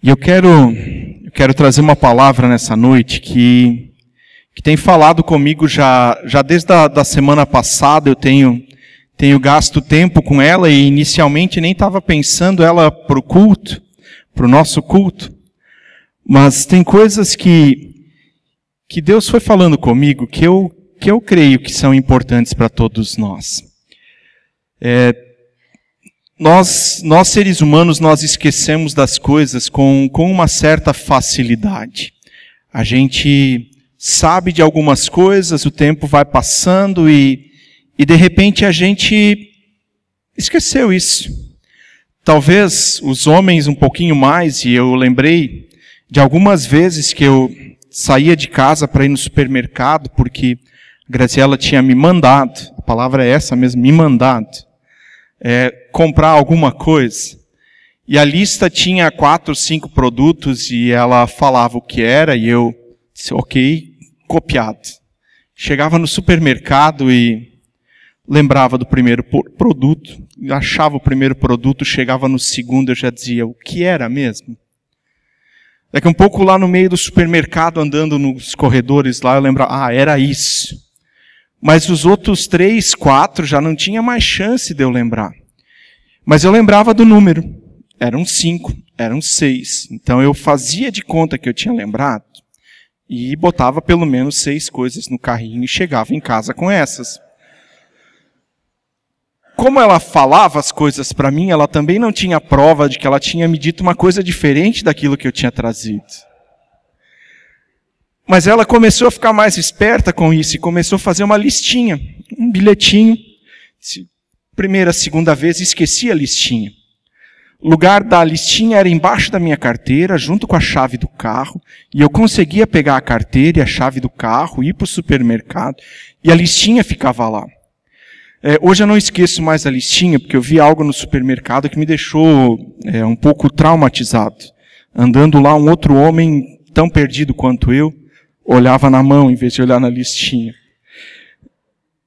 E eu quero trazer uma palavra nessa noite que tem falado comigo já desde a semana passada. Eu tenho gasto tempo com ela e inicialmente nem estava pensando ela para o nosso culto. Mas tem coisas que Deus foi falando comigo que eu creio que são importantes para todos nós. Nós seres humanos, nós esquecemos das coisas com uma certa facilidade. A gente sabe de algumas coisas, o tempo vai passando e de repente a gente esqueceu isso. Talvez os homens um pouquinho mais, e eu lembrei de algumas vezes que eu saía de casa para ir no supermercado, porque a Graziela tinha me mandado, a palavra é essa mesmo, me mandado, comprar alguma coisa. E a lista tinha 4, 5 produtos e ela falava o que era e eu disse, ok, copiado. Chegava no supermercado e lembrava do primeiro produto, achava o primeiro produto, chegava no segundo, eu já dizia o que era mesmo. Daqui a um pouco lá no meio do supermercado, andando nos corredores lá, eu lembrava, era isso. Mas os outros 3, 4 já não tinha mais chance de eu lembrar. Mas eu lembrava do número. Eram 5, eram 6. Então eu fazia de conta que eu tinha lembrado e botava pelo menos 6 coisas no carrinho e chegava em casa com essas. Como ela falava as coisas para mim, ela também não tinha prova de que ela tinha me dito uma coisa diferente daquilo que eu tinha trazido. Mas ela começou a ficar mais esperta com isso e começou a fazer uma listinha, um bilhetinho. Primeira, segunda vez, esqueci a listinha. O lugar da listinha era embaixo da minha carteira, junto com a chave do carro, e eu conseguia pegar a carteira e a chave do carro, ir para o supermercado, e a listinha ficava lá. Hoje eu não esqueço mais a listinha, porque eu vi algo no supermercado que me deixou um pouco traumatizado. Andando lá, um outro homem, tão perdido quanto eu, olhava na mão em vez de olhar na listinha.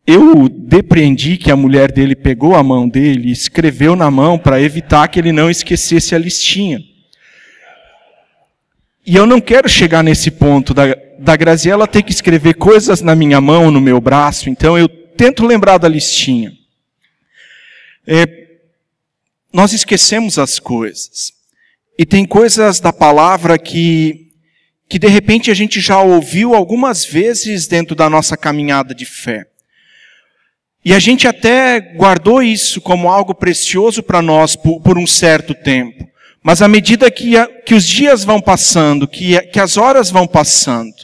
Eu depreendi que a mulher dele pegou a mão dele e escreveu na mão para evitar que ele não esquecesse a listinha. E eu não quero chegar nesse ponto da Graziela ter que escrever coisas na minha mão, no meu braço, então eu tento lembrar da listinha. Nós esquecemos as coisas. E tem coisas da palavra que de repente a gente já ouviu algumas vezes dentro da nossa caminhada de fé. E a gente até guardou isso como algo precioso para nós por um certo tempo. Mas à medida que os dias vão passando, que as horas vão passando,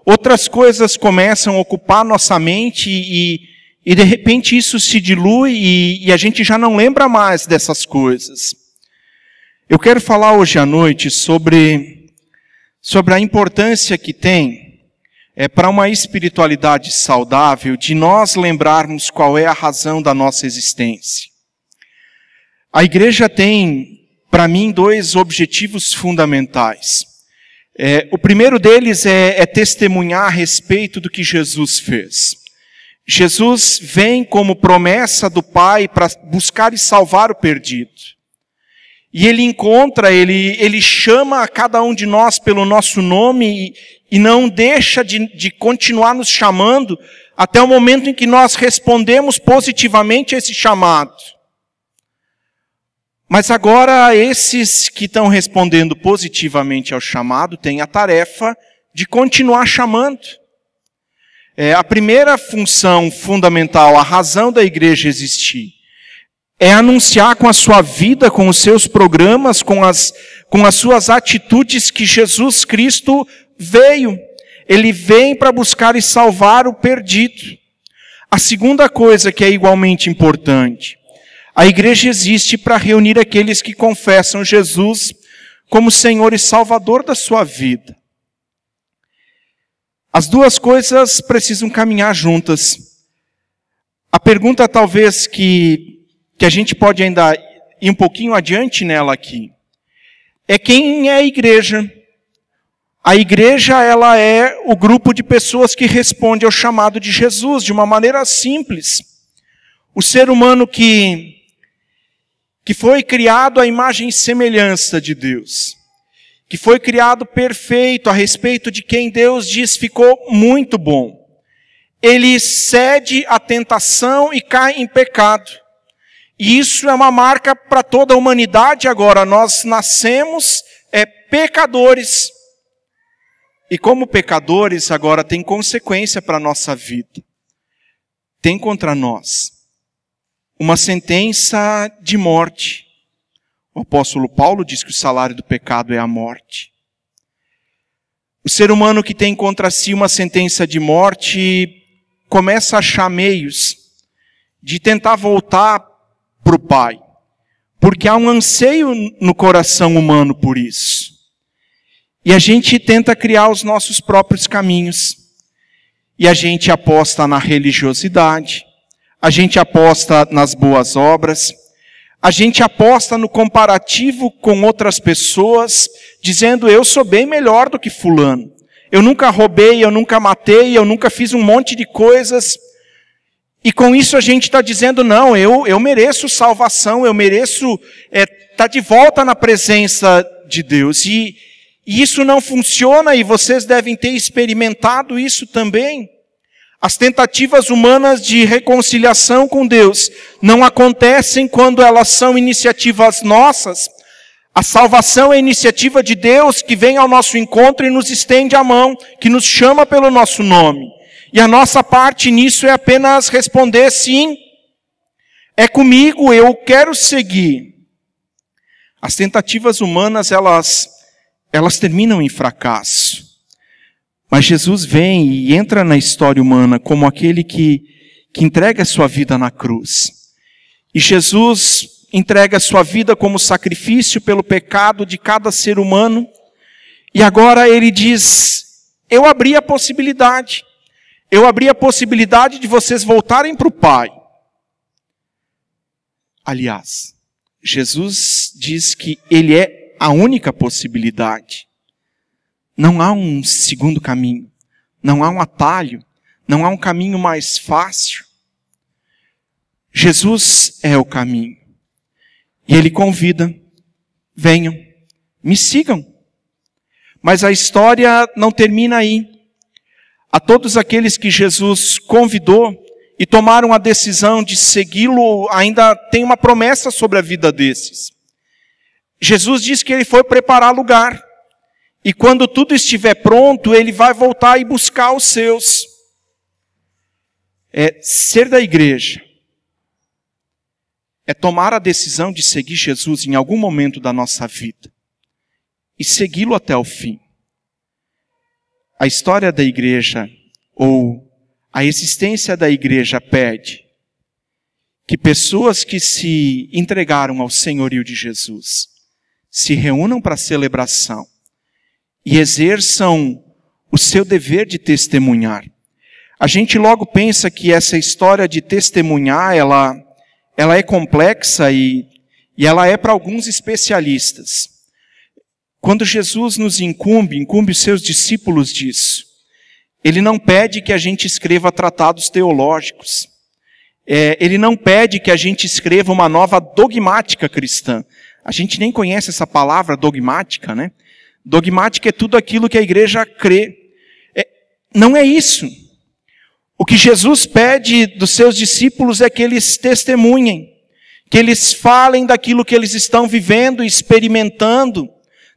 outras coisas começam a ocupar nossa mente e de repente isso se dilui e a gente já não lembra mais dessas coisas. Eu quero falar hoje à noite sobre a importância que tem para uma espiritualidade saudável de nós lembrarmos qual é a razão da nossa existência. A igreja tem, para mim, 2 objetivos fundamentais. O primeiro deles é testemunhar a respeito do que Jesus fez. Jesus vem como promessa do Pai para buscar e salvar o perdido. E ele chama a cada um de nós pelo nosso nome e não deixa de continuar nos chamando até o momento em que nós respondemos positivamente a esse chamado. Mas agora esses que estão respondendo positivamente ao chamado têm a tarefa de continuar chamando. A primeira função fundamental, a razão da igreja existir, é anunciar com a sua vida, com os seus programas, com as suas atitudes que Jesus Cristo veio. Ele vem para buscar e salvar o perdido. A segunda coisa que é igualmente importante, a igreja existe para reunir aqueles que confessam Jesus como Senhor e Salvador da sua vida. As 2 coisas precisam caminhar juntas. A pergunta talvez que a gente pode ainda ir um pouquinho adiante nela aqui, é quem é a igreja? A igreja, ela é o grupo de pessoas que responde ao chamado de Jesus, de uma maneira simples. O ser humano que foi criado à imagem e semelhança de Deus, que foi criado perfeito, a respeito de quem Deus diz ficou muito bom, ele cede à tentação e cai em pecado. E isso é uma marca para toda a humanidade agora. Nós nascemos pecadores. E como pecadores agora tem consequência para a nossa vida. Tem contra nós uma sentença de morte. O apóstolo Paulo diz que o salário do pecado é a morte. O ser humano que tem contra si uma sentença de morte começa a achar meios de tentar voltar para o Pai, porque há um anseio no coração humano por isso. E a gente tenta criar os nossos próprios caminhos. E a gente aposta na religiosidade, a gente aposta nas boas obras, a gente aposta no comparativo com outras pessoas, dizendo eu sou bem melhor do que fulano. Eu nunca roubei, eu nunca matei, eu nunca fiz um monte de coisas. E com isso a gente está dizendo, não, eu mereço salvação, eu mereço estar de volta na presença de Deus. E isso não funciona, e vocês devem ter experimentado isso também. As tentativas humanas de reconciliação com Deus não acontecem quando elas são iniciativas nossas. A salvação é a iniciativa de Deus que vem ao nosso encontro e nos estende a mão, que nos chama pelo nosso nome. E a nossa parte nisso é apenas responder sim, é comigo, eu quero seguir. As tentativas humanas, elas terminam em fracasso. Mas Jesus vem e entra na história humana como aquele que entrega a sua vida na cruz. E Jesus entrega a sua vida como sacrifício pelo pecado de cada ser humano. E agora ele diz, eu abri a possibilidade. Eu abri a possibilidade de vocês voltarem para o Pai. Aliás, Jesus diz que Ele é a única possibilidade. Não há um segundo caminho. Não há um atalho. Não há um caminho mais fácil. Jesus é o caminho. E Ele convida, venham, me sigam. Mas a história não termina aí. A todos aqueles que Jesus convidou e tomaram a decisão de segui-lo, ainda tem uma promessa sobre a vida desses. Jesus diz que Ele foi preparar lugar. E quando tudo estiver pronto, Ele vai voltar e buscar os seus. Ser da igreja é tomar a decisão de seguir Jesus em algum momento da nossa vida. E segui-lo até o fim. A história da igreja, ou a existência da igreja pede que pessoas que se entregaram ao senhorio de Jesus se reúnam para a celebração e exerçam o seu dever de testemunhar. A gente logo pensa que essa história de testemunhar, ela é complexa e ela é para alguns especialistas. Quando Jesus nos incumbe os seus discípulos disso, Ele não pede que a gente escreva tratados teológicos. Ele não pede que a gente escreva uma nova dogmática cristã. A gente nem conhece essa palavra dogmática, né? Dogmática é tudo aquilo que a igreja crê. Não é isso. O que Jesus pede dos seus discípulos é que eles testemunhem, que eles falem daquilo que eles estão vivendo, experimentando,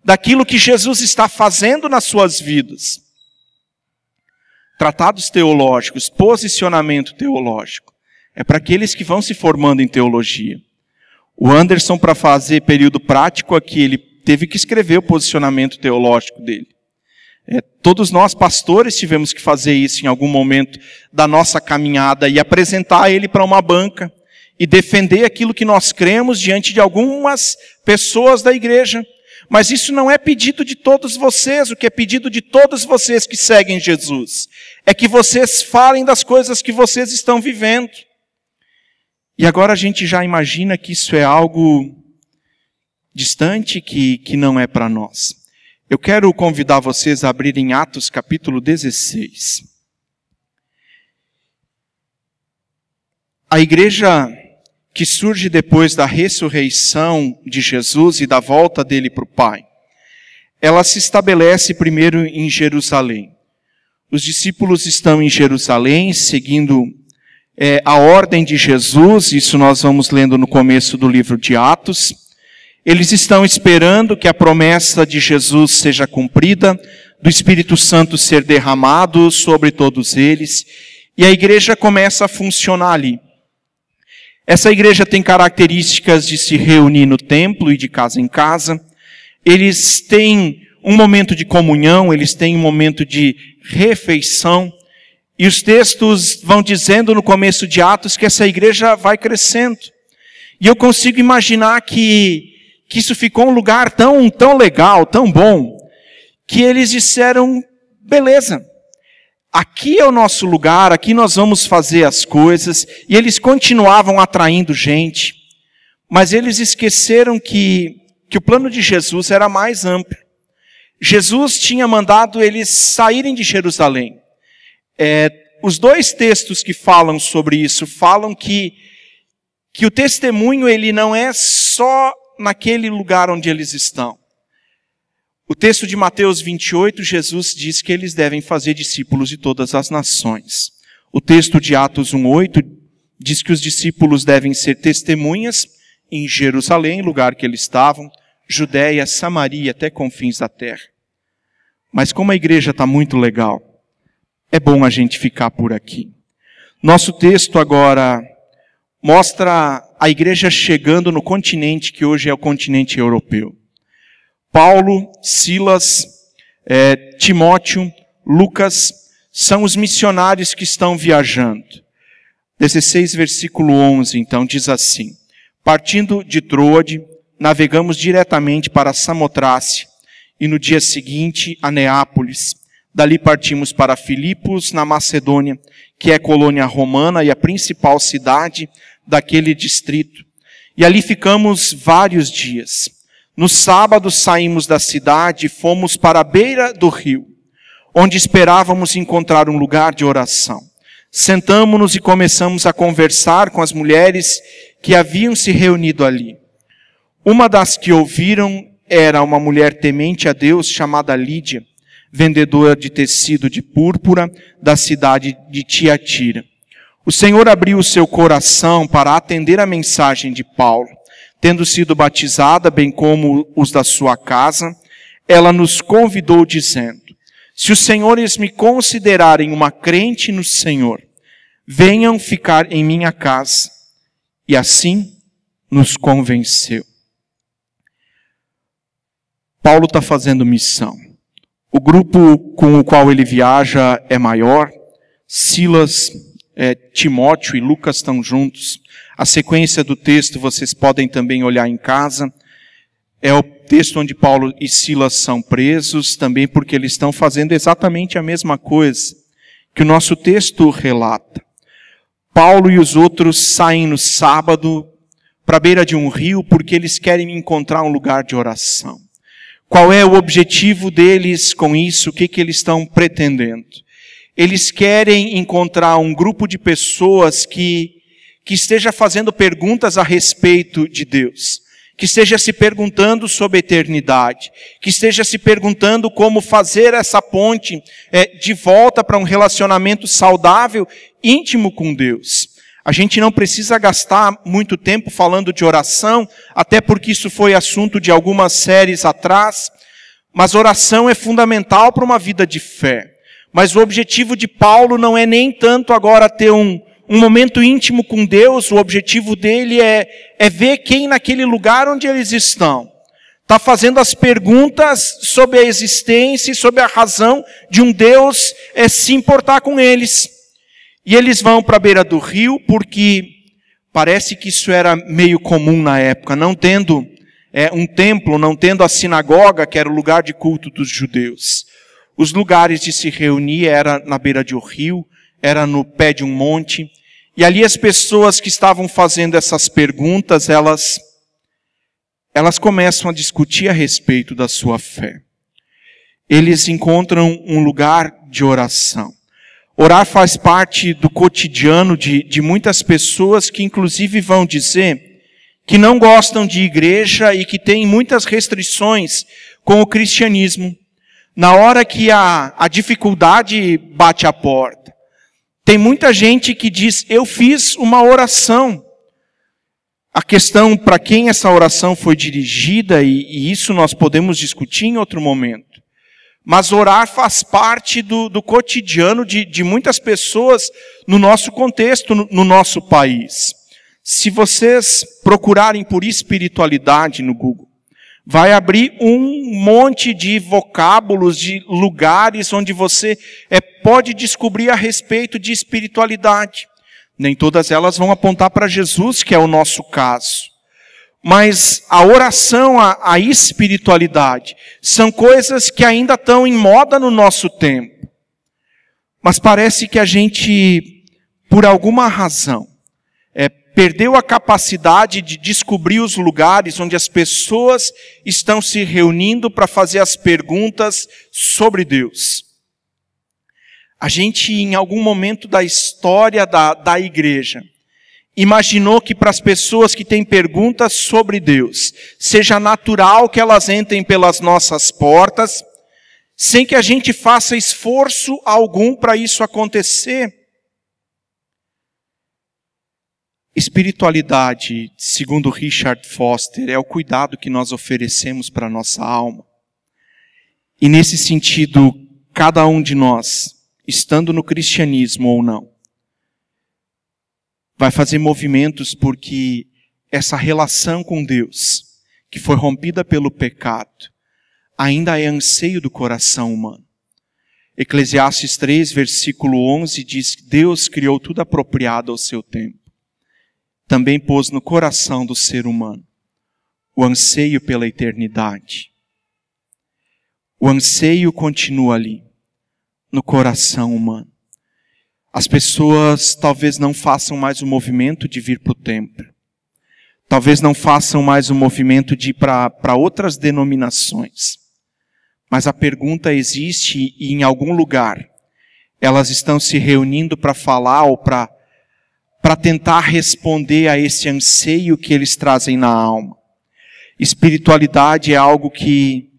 daquilo que Jesus está fazendo nas suas vidas. Tratados teológicos, posicionamento teológico, é para aqueles que vão se formando em teologia. O Anderson, para fazer período prático aqui, ele teve que escrever o posicionamento teológico dele. Todos nós, pastores, tivemos que fazer isso em algum momento da nossa caminhada e apresentar ele para uma banca e defender aquilo que nós cremos diante de algumas pessoas da igreja. Mas isso não é pedido de todos vocês. O que é pedido de todos vocês que seguem Jesus é que vocês falem das coisas que vocês estão vivendo. E agora a gente já imagina que isso é algo distante, que não é para nós. Eu quero convidar vocês a abrirem Atos capítulo 16. A igreja que surge depois da ressurreição de Jesus e da volta dele para o Pai, ela se estabelece primeiro em Jerusalém. Os discípulos estão em Jerusalém, seguindo a ordem de Jesus, isso nós vamos lendo no começo do livro de Atos. Eles estão esperando que a promessa de Jesus seja cumprida, do Espírito Santo ser derramado sobre todos eles, e a igreja começa a funcionar ali. Essa igreja tem características de se reunir no templo e de casa em casa. Eles têm um momento de comunhão, eles têm um momento de refeição, e os textos vão dizendo no começo de Atos que essa igreja vai crescendo. E eu consigo imaginar que isso ficou um lugar tão legal, tão bom, que eles disseram, beleza, aqui é o nosso lugar, aqui nós vamos fazer as coisas, e eles continuavam atraindo gente, mas eles esqueceram que o plano de Jesus era mais amplo. Jesus tinha mandado eles saírem de Jerusalém. Os dois textos que falam sobre isso, falam que o testemunho ele não é só naquele lugar onde eles estão. O texto de Mateus 28, Jesus diz que eles devem fazer discípulos de todas as nações. O texto de Atos 1:8 diz que os discípulos devem ser testemunhas em Jerusalém, lugar que eles estavam, Judéia, Samaria, até confins da terra. Mas como a igreja está muito legal, é bom a gente ficar por aqui. Nosso texto agora mostra a igreja chegando no continente que hoje é o continente europeu. Paulo, Silas, Timóteo, Lucas, são os missionários que estão viajando. 16, versículo 11, então, diz assim: partindo de Troade, navegamos diretamente para Samotrácia, e no dia seguinte a Neápolis. Dali partimos para Filipos, na Macedônia, que é colônia romana e a principal cidade daquele distrito. E ali ficamos vários dias. No sábado saímos da cidade e fomos para a beira do rio, onde esperávamos encontrar um lugar de oração. Sentamo-nos e começamos a conversar com as mulheres que haviam se reunido ali. Uma das que ouviram era uma mulher temente a Deus chamada Lídia, vendedora de tecido de púrpura da cidade de Tiatira. O Senhor abriu o seu coração para atender a mensagem de Paulo. Tendo sido batizada, bem como os da sua casa, ela nos convidou dizendo: se os senhores me considerarem uma crente no Senhor, venham ficar em minha casa. E assim nos convenceu. Paulo está fazendo missão. O grupo com o qual ele viaja é maior. Silas, Timóteo e Lucas estão juntos. A sequência do texto vocês podem também olhar em casa. É o texto onde Paulo e Silas são presos, também porque eles estão fazendo exatamente a mesma coisa que o nosso texto relata. Paulo e os outros saem no sábado para a beira de um rio porque eles querem encontrar um lugar de oração. Qual é o objetivo deles com isso? O que eles estão pretendendo? Eles querem encontrar um grupo de pessoas que esteja fazendo perguntas a respeito de Deus, que esteja se perguntando sobre a eternidade, que esteja se perguntando como fazer essa ponte de volta para um relacionamento saudável, íntimo com Deus. A gente não precisa gastar muito tempo falando de oração, até porque isso foi assunto de algumas séries atrás, mas oração é fundamental para uma vida de fé. Mas o objetivo de Paulo não é nem tanto agora ter um momento íntimo com Deus, o objetivo dele é ver quem naquele lugar onde eles estão está fazendo as perguntas sobre a existência e sobre a razão de um Deus se importar com eles. E eles vão para a beira do rio porque parece que isso era meio comum na época, não tendo um templo, não tendo a sinagoga, que era o lugar de culto dos judeus. Os lugares de se reunir era na beira de um rio, era no pé de um monte, e ali as pessoas que estavam fazendo essas perguntas, elas começam a discutir a respeito da sua fé. Eles encontram um lugar de oração. Orar faz parte do cotidiano de muitas pessoas que inclusive vão dizer que não gostam de igreja e que têm muitas restrições com o cristianismo. Na hora que a dificuldade bate a porta. Tem muita gente que diz, eu fiz uma oração. A questão para quem essa oração foi dirigida, e isso nós podemos discutir em outro momento. Mas orar faz parte do cotidiano de muitas pessoas no nosso contexto, no nosso país. Se vocês procurarem por espiritualidade no Google, vai abrir um monte de vocábulos, de lugares onde você pode descobrir a respeito de espiritualidade. Nem todas elas vão apontar para Jesus, que é o nosso caso. Mas a oração, a espiritualidade, são coisas que ainda estão em moda no nosso tempo. Mas parece que a gente, por alguma razão, perdeu a capacidade de descobrir os lugares onde as pessoas estão se reunindo para fazer as perguntas sobre Deus. A gente, em algum momento da história da igreja, imaginou que para as pessoas que têm perguntas sobre Deus, seja natural que elas entrem pelas nossas portas, sem que a gente faça esforço algum para isso acontecer. Espiritualidade, segundo Richard Foster, é o cuidado que nós oferecemos para a nossa alma. E nesse sentido, cada um de nós, estando no cristianismo ou não, vai fazer movimentos porque essa relação com Deus, que foi rompida pelo pecado, ainda é anseio do coração humano. Eclesiastes 3, versículo 11 diz que Deus criou tudo apropriado ao seu tempo. Também pôs no coração do ser humano o anseio pela eternidade. O anseio continua ali, no coração humano. As pessoas talvez não façam mais o movimento de vir para o templo. Talvez não façam mais o movimento de ir para outras denominações. Mas a pergunta existe e em algum lugar elas estão se reunindo para falar ou para tentar responder a esse anseio que eles trazem na alma. Espiritualidade é algo que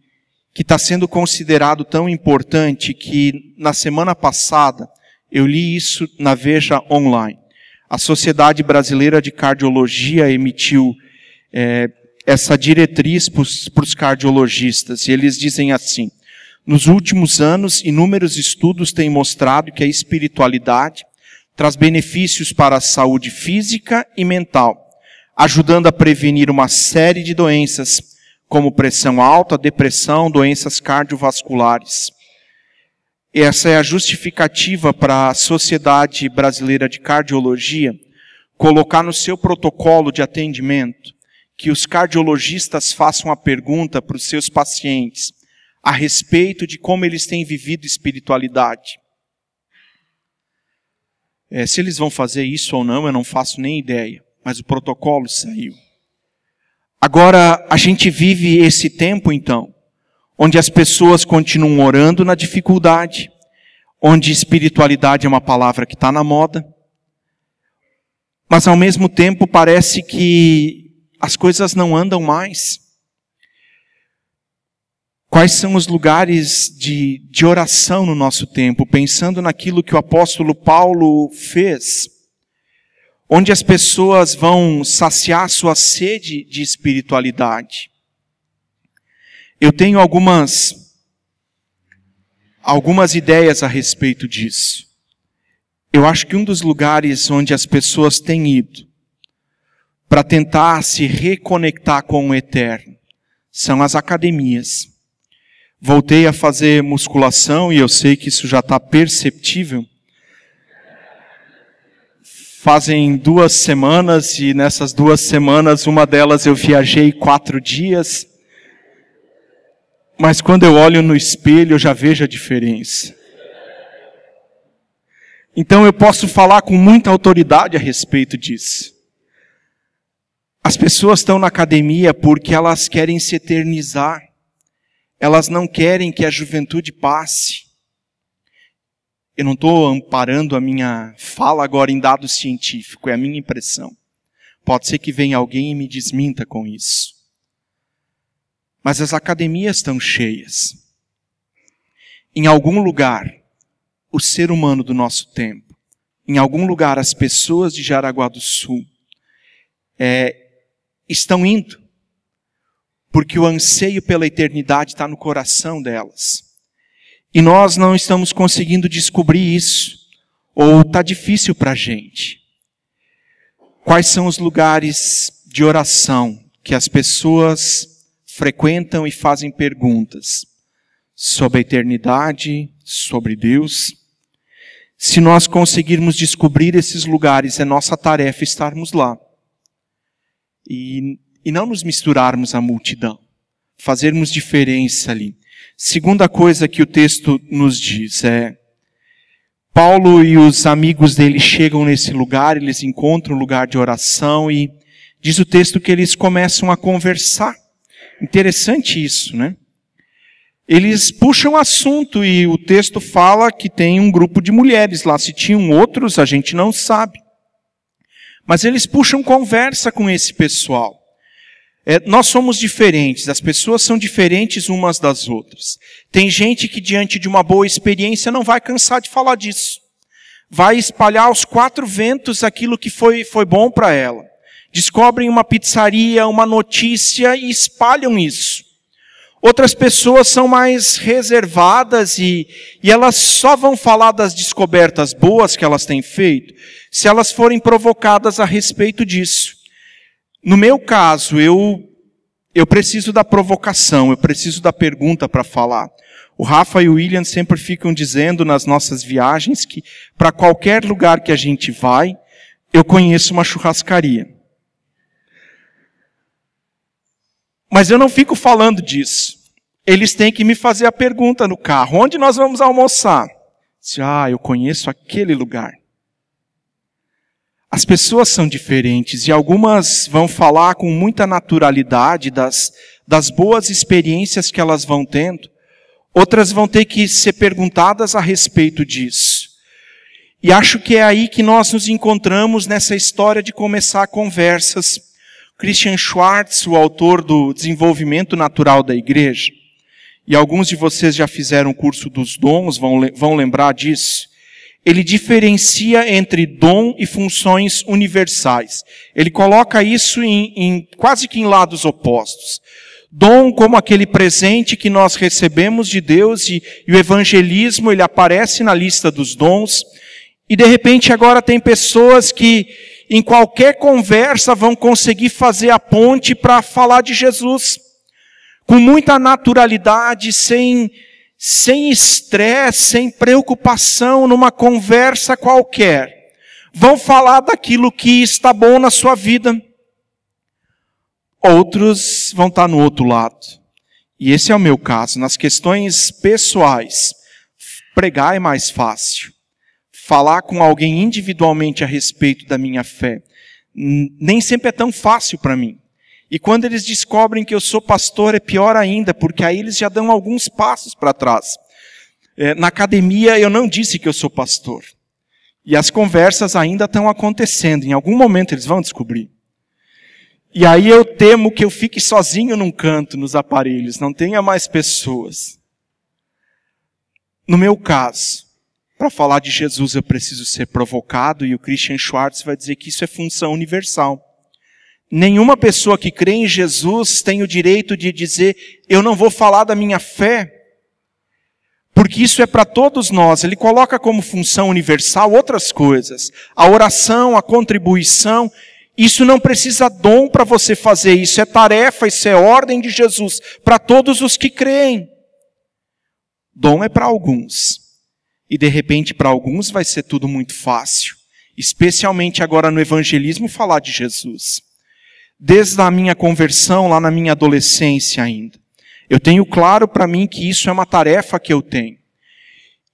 está sendo considerado tão importante que na semana passada eu li isso na Veja Online. A Sociedade Brasileira de Cardiologia emitiu essa diretriz para os cardiologistas. E eles dizem assim: nos últimos anos, inúmeros estudos têm mostrado que a espiritualidade traz benefícios para a saúde física e mental, ajudando a prevenir uma série de doenças, como pressão alta, depressão, doenças cardiovasculares. Essa é a justificativa para a Sociedade Brasileira de Cardiologia colocar no seu protocolo de atendimento que os cardiologistas façam a pergunta para os seus pacientes a respeito de como eles têm vivido espiritualidade. Se eles vão fazer isso ou não, eu não faço nem ideia, mas o protocolo saiu. Agora, a gente vive esse tempo, então, onde as pessoas continuam orando na dificuldade, onde espiritualidade é uma palavra que está na moda, mas ao mesmo tempo parece que as coisas não andam mais. Quais são os lugares de oração no nosso tempo, pensando naquilo que o apóstolo Paulo fez, onde as pessoas vão saciar sua sede de espiritualidade? Eu tenho algumas ideias a respeito disso. Eu acho que um dos lugares onde as pessoas têm ido para tentar se reconectar com o eterno são as academias. Voltei a fazer musculação e eu sei que isso já está perceptível. Fazem 2 semanas e nessas 2 semanas, uma delas eu viajei 4 dias. Mas quando eu olho no espelho, eu já vejo a diferença. Então eu posso falar com muita autoridade a respeito disso. As pessoas estão na academia porque elas querem se eternizar. Elas não querem que a juventude passe. Eu não estou amparando a minha fala agora em dado científico, é a minha impressão. Pode ser que venha alguém e me desminta com isso. mas as academias estão cheias. Em algum lugar, o ser humano do nosso tempo, em algum lugar as pessoas de Jaraguá do Sul estão indo, porque o anseio pela eternidade está no coração delas. E nós não estamos conseguindo descobrir isso, ou está difícil para a gente. Quais são os lugares de oração que as pessoas frequentam e fazem perguntas sobre a eternidade, sobre Deus? Se nós conseguirmos descobrir esses lugares, é nossa tarefa estarmos lá. E não nos misturarmos à multidão. Fazermos diferença ali. Segunda coisa que o texto nos diz é: Paulo e os amigos dele chegam nesse lugar, eles encontram um lugar de oração e diz o texto que eles começam a conversar. Interessante isso, né? Eles puxam assunto e o texto fala que tem um grupo de mulheres lá. Se tinham outros, a gente não sabe. Mas eles puxam conversa com esse pessoal. Nós somos diferentes, as pessoas são diferentes umas das outras. Tem gente que diante de uma boa experiência não vai cansar de falar disso. Vai espalhar aos quatro ventos aquilo que foi bom para ela. Descobrem uma pizzaria, uma notícia e espalham isso. Outras pessoas são mais reservadas e elas só vão falar das descobertas boas que elas têm feito se elas forem provocadas a respeito disso. No meu caso, eu preciso da provocação, eu preciso da pergunta para falar. O Rafa e o William sempre ficam dizendo nas nossas viagens que para qualquer lugar que a gente vai, eu conheço uma churrascaria. Mas eu não fico falando disso. Eles têm que me fazer a pergunta no carro: onde nós vamos almoçar? Eu conheço aquele lugar. As pessoas são diferentes e algumas vão falar com muita naturalidade das boas experiências que elas vão tendo. Outras vão ter que ser perguntadas a respeito disso. E acho que é aí que nós nos encontramos nessa história de começar conversas. Christian Schwartz, o autor do Desenvolvimento Natural da Igreja, e alguns de vocês já fizeram o curso dos dons, vão lembrar disso. Ele diferencia entre dom e funções universais. Ele coloca isso quase que em lados opostos. Dom como aquele presente que nós recebemos de Deus e o evangelismo, ele aparece na lista dos dons. E de repente agora tem pessoas que em qualquer conversa vão conseguir fazer a ponte para falar de Jesus. Com muita naturalidade, sem estresse, sem preocupação, numa conversa qualquer. Vão falar daquilo que está bom na sua vida. Outros vão estar no outro lado. E esse é o meu caso. Nas questões pessoais, pregar é mais fácil. Falar com alguém individualmente a respeito da minha fé nem sempre é tão fácil para mim. E quando eles descobrem que eu sou pastor, é pior ainda, porque aí eles já dão alguns passos para trás. Na academia eu não disse que eu sou pastor. E as conversas ainda estão acontecendo. Em algum momento eles vão descobrir. E aí eu temo que eu fique sozinho num canto, nos aparelhos, não tenha mais pessoas. No meu caso, para falar de Jesus eu preciso ser provocado, e o Christian Schwartz vai dizer que isso é função universal. Nenhuma pessoa que crê em Jesus tem o direito de dizer: eu não vou falar da minha fé, porque isso é para todos nós. Ele coloca como função universal outras coisas. A oração, a contribuição, isso não precisa dom para você fazer, isso é tarefa, isso é ordem de Jesus, para todos os que creem. Dom é para alguns, e de repente para alguns vai ser tudo muito fácil, especialmente agora no evangelismo falar de Jesus. Desde a minha conversão, lá na minha adolescência ainda, eu tenho claro para mim que isso é uma tarefa que eu tenho.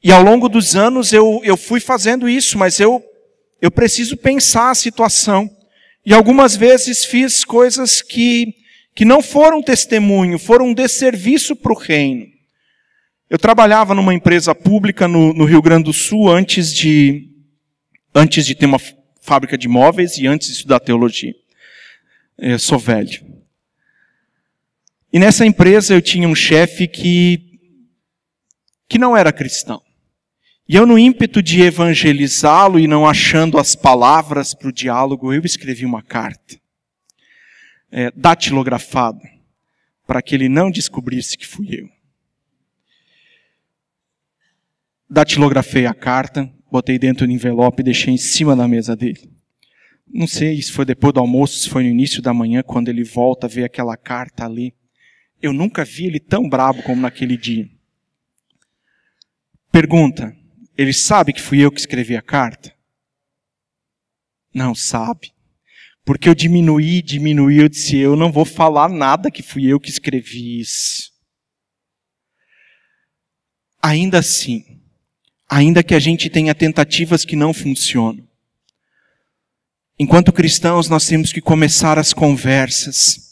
E ao longo dos anos eu fui fazendo isso, mas eu preciso pensar a situação. E algumas vezes fiz coisas que não foram testemunho, foram um desserviço para o reino. Eu trabalhava numa empresa pública no Rio Grande do Sul antes de ter uma fábrica de móveis e antes de estudar teologia. Eu sou velho. E nessa empresa eu tinha um chefe que não era cristão. E eu, no ímpeto de evangelizá-lo e não achando as palavras para o diálogo, eu escrevi uma carta, datilografada, para que ele não descobrisse que fui eu. Datilografei a carta, botei dentro do envelope e deixei em cima da mesa dele. Não sei se foi depois do almoço, se foi no início da manhã, quando ele volta a ver aquela carta ali. Eu nunca vi ele tão brabo como naquele dia. Pergunta, ele sabe que fui eu que escrevi a carta? Não sabe. Porque eu diminuí, eu disse, eu não vou falar nada que fui eu que escrevi isso. Ainda assim, ainda que a gente tenha tentativas que não funcionam, enquanto cristãos nós temos que começar as conversas,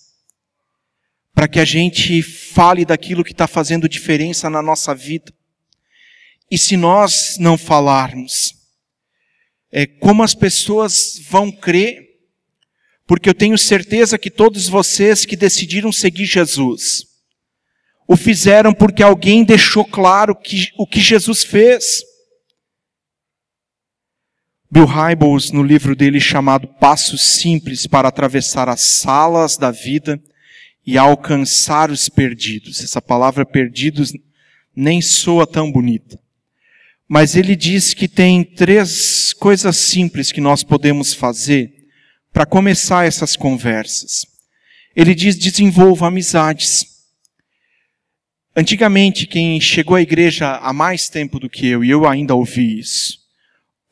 para que a gente fale daquilo que está fazendo diferença na nossa vida. E se nós não falarmos, como as pessoas vão crer? Porque eu tenho certeza que todos vocês que decidiram seguir Jesus, o fizeram porque alguém deixou claro o que Jesus fez. Bill Hybels, no livro dele chamado Passos Simples para Atravessar as Salas da Vida e Alcançar os Perdidos. Essa palavra perdidos nem soa tão bonita. Mas ele diz que tem 3 coisas simples que nós podemos fazer para começar essas conversas. Ele diz, desenvolva amizades. Antigamente, quem chegou à igreja há mais tempo do que eu, e eu ainda ouvi isso,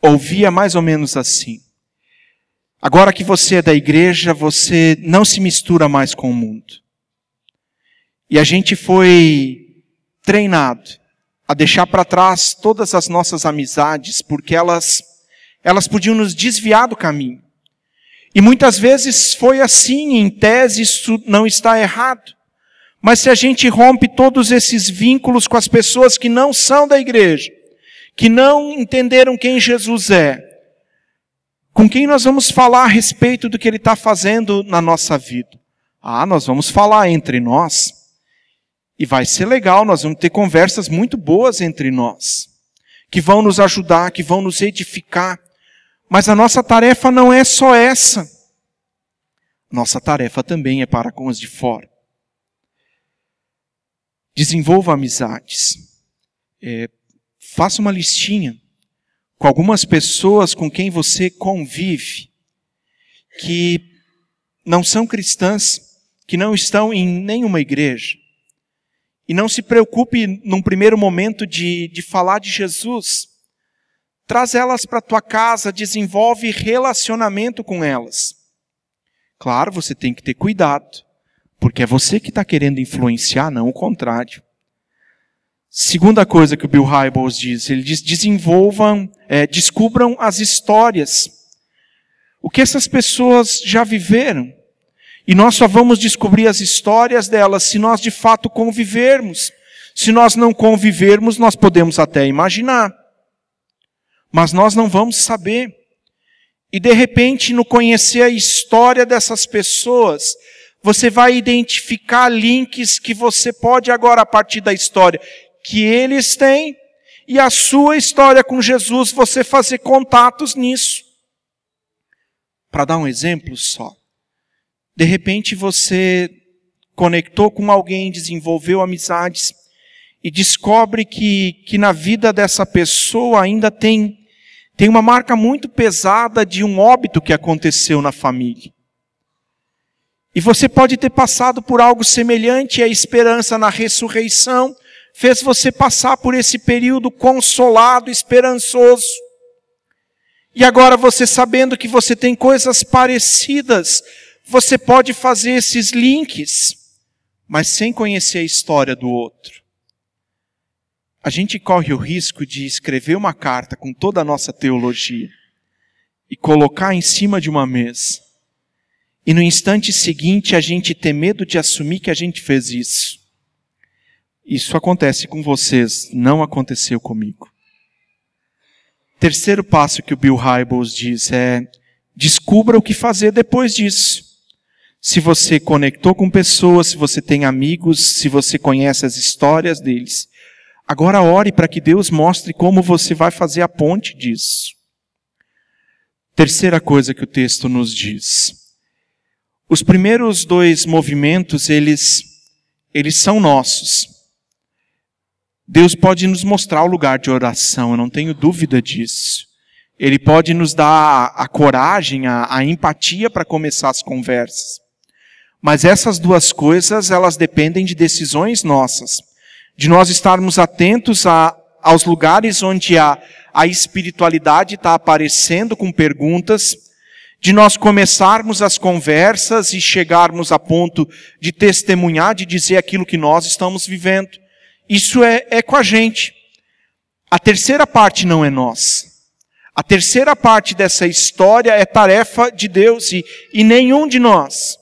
ouvia mais ou menos assim. Agora que você é da igreja, você não se mistura mais com o mundo. E a gente foi treinado a deixar para trás todas as nossas amizades, porque elas podiam nos desviar do caminho. E muitas vezes foi assim, em tese isso não está errado. Mas se a gente rompe todos esses vínculos com as pessoas que não são da igreja, que não entenderam quem Jesus é, com quem nós vamos falar a respeito do que Ele está fazendo na nossa vida? Nós vamos falar entre nós. E vai ser legal, nós vamos ter conversas muito boas entre nós, que vão nos ajudar, que vão nos edificar. Mas a nossa tarefa não é só essa. Nossa tarefa também é para com os de fora. Desenvolva amizades. Faça uma listinha com algumas pessoas com quem você convive, que não são cristãs, que não estão em nenhuma igreja. E não se preocupe num primeiro momento de falar de Jesus. Traz elas para a tua casa, desenvolve relacionamento com elas. Claro, você tem que ter cuidado, porque é você que está querendo influenciar, não o contrário. Segunda coisa que o Bill Hybels diz, ele diz, descubram as histórias. O que essas pessoas já viveram. E nós só vamos descobrir as histórias delas se nós de fato convivermos. Se nós não convivermos, nós podemos até imaginar. Mas nós não vamos saber. E de repente, no conhecer a história dessas pessoas, você vai identificar links que você pode agora, a partir da história que eles têm, e a sua história com Jesus, você fazer contatos nisso. Para dar um exemplo só. De repente você conectou com alguém, desenvolveu amizades e descobre que na vida dessa pessoa ainda tem uma marca muito pesada de um óbito que aconteceu na família. E você pode ter passado por algo semelhante, a esperança na ressurreição fez você passar por esse período consolado, esperançoso. E agora você sabendo que você tem coisas parecidas, você pode fazer esses links, mas sem conhecer a história do outro. A gente corre o risco de escrever uma carta com toda a nossa teologia e colocar em cima de uma mesa. E no instante seguinte a gente ter medo de assumir que a gente fez isso. Isso acontece com vocês, não aconteceu comigo. Terceiro passo que o Bill Hybels diz é: descubra o que fazer depois disso. Se você conectou com pessoas, se você tem amigos, se você conhece as histórias deles, agora ore para que Deus mostre como você vai fazer a ponte disso. Terceira coisa que o texto nos diz. Os primeiros 2 movimentos, eles são nossos. Deus pode nos mostrar o lugar de oração, eu não tenho dúvida disso. Ele pode nos dar a coragem, a empatia para começar as conversas. Mas essas 2 coisas, elas dependem de decisões nossas. De nós estarmos atentos aos lugares onde a espiritualidade está aparecendo com perguntas, de nós começarmos as conversas e chegarmos a ponto de testemunhar, de dizer aquilo que nós estamos vivendo. Isso é com a gente. A terceira parte não é nossa. A terceira parte dessa história é tarefa de Deus e nenhum de nós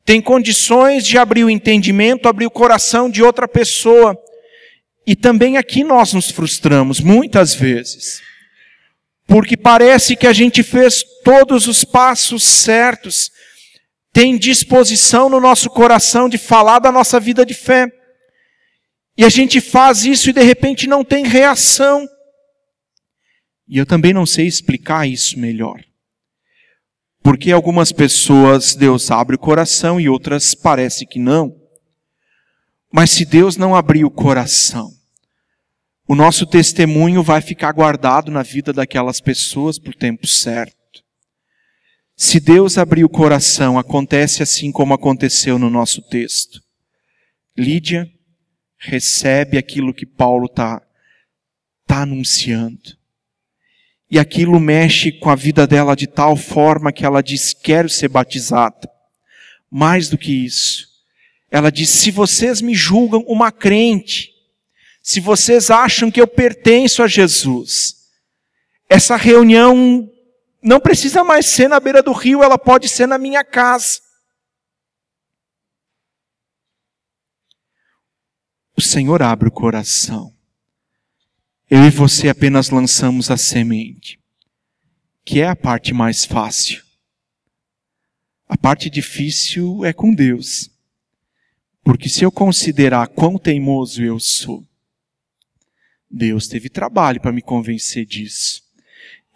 tem condições de abrir o entendimento, abrir o coração de outra pessoa. E também aqui nós nos frustramos, muitas vezes. Porque parece que a gente fez todos os passos certos, tem disposição no nosso coração de falar da nossa vida de fé. E a gente faz isso e de repente não tem reação. E eu também não sei explicar isso melhor. Porque algumas pessoas Deus abre o coração e outras parece que não. Mas se Deus não abrir o coração, o nosso testemunho vai ficar guardado na vida daquelas pessoas por tempo certo. Se Deus abrir o coração, acontece assim como aconteceu no nosso texto. Lídia recebe aquilo que Paulo está anunciando. E aquilo mexe com a vida dela de tal forma que ela diz, quero ser batizada. Mais do que isso, ela diz, se vocês me julgam uma crente, se vocês acham que eu pertenço a Jesus, essa reunião não precisa mais ser na beira do rio, ela pode ser na minha casa. O Senhor abre o coração. Eu e você apenas lançamos a semente, que é a parte mais fácil. A parte difícil é com Deus. Porque se eu considerar quão teimoso eu sou, Deus teve trabalho para me convencer disso.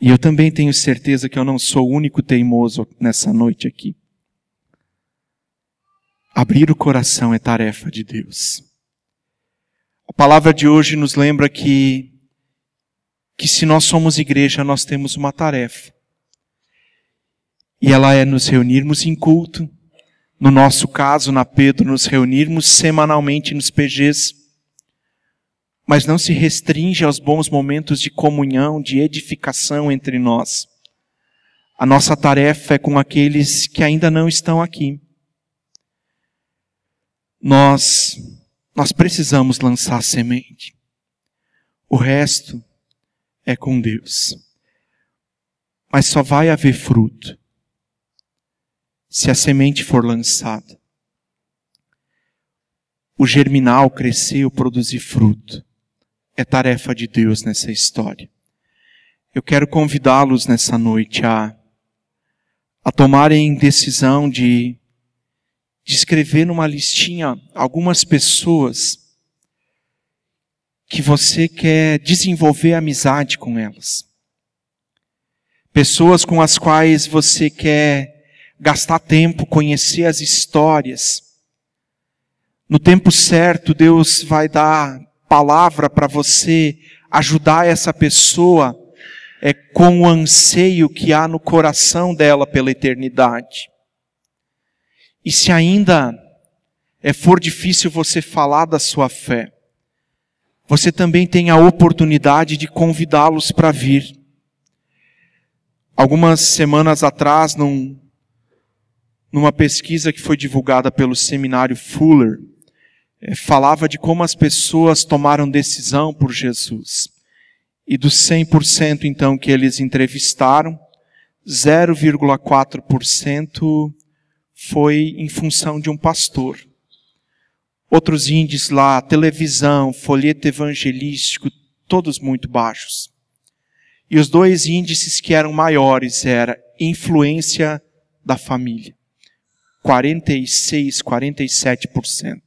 E eu também tenho certeza que eu não sou o único teimoso nessa noite aqui. Abrir o coração é tarefa de Deus. A palavra de hoje nos lembra que se nós somos igreja, nós temos uma tarefa. E ela é nos reunirmos em culto. No nosso caso, na Pedro, nos reunirmos semanalmente nos PGs. Mas não se restringe aos bons momentos de comunhão, de edificação entre nós. A nossa tarefa é com aqueles que ainda não estão aqui. Nós precisamos lançar semente. O resto é com Deus. Mas só vai haver fruto se a semente for lançada. O germinar, o crescer, o produzir fruto é tarefa de Deus nessa história. Eu quero convidá-los nessa noite a tomarem decisão de escrever numa listinha algumas pessoas que você quer desenvolver amizade com elas. Pessoas com as quais você quer gastar tempo, conhecer as histórias. No tempo certo, Deus vai dar palavra para você ajudar essa pessoa com o anseio que há no coração dela pela eternidade. E se ainda for difícil você falar da sua fé, você também tem a oportunidade de convidá-los para vir. Algumas semanas atrás, numa pesquisa que foi divulgada pelo seminário Fuller, falava de como as pessoas tomaram decisão por Jesus. E dos 100% então que eles entrevistaram, 0,4% foi em função de um pastor. Outros índices lá, televisão, folheto evangelístico, todos muito baixos. E os 2 índices que eram maiores era influência da família. 46%, 47%.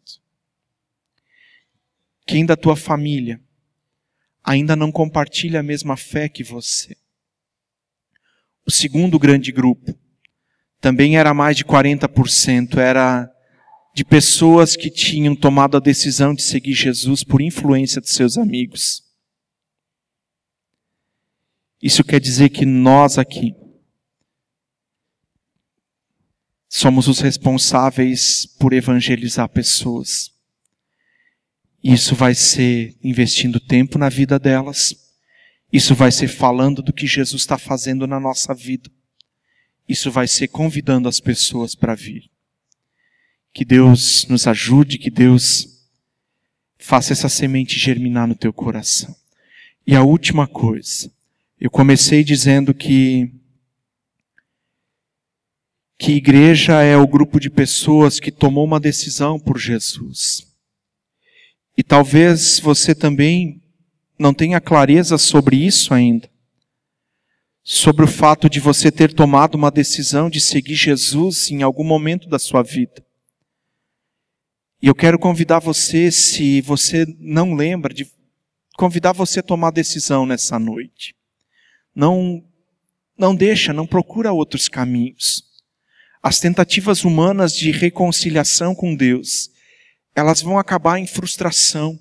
Quem da tua família ainda não compartilha a mesma fé que você? O segundo grande grupo também era mais de 40%, era de pessoas que tinham tomado a decisão de seguir Jesus por influência de seus amigos. Isso quer dizer que nós aqui somos os responsáveis por evangelizar pessoas. Isso vai ser investindo tempo na vida delas. Isso vai ser falando do que Jesus está fazendo na nossa vida. Isso vai ser convidando as pessoas para vir. Que Deus nos ajude, que Deus faça essa semente germinar no teu coração. E a última coisa, eu comecei dizendo que igreja é o grupo de pessoas que tomou uma decisão por Jesus. E talvez você também não tenha clareza sobre isso ainda. Sobre o fato de você ter tomado uma decisão de seguir Jesus em algum momento da sua vida. E eu quero convidar você, se você não lembra, de convidar você a tomar decisão nessa noite. Não procura outros caminhos. As tentativas humanas de reconciliação com Deus, elas vão acabar em frustração.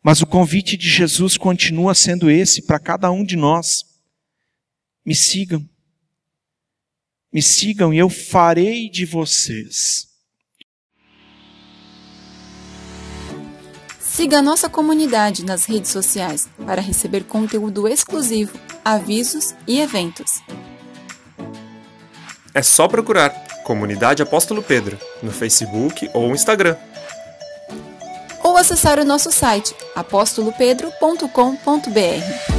Mas o convite de Jesus continua sendo esse para cada um de nós. Me sigam. Me sigam e eu farei de vocês. Siga a nossa comunidade nas redes sociais para receber conteúdo exclusivo, avisos e eventos. É só procurar Comunidade Apóstolo Pedro no Facebook ou Instagram. Ou acessar o nosso site apostolopedro.com.br.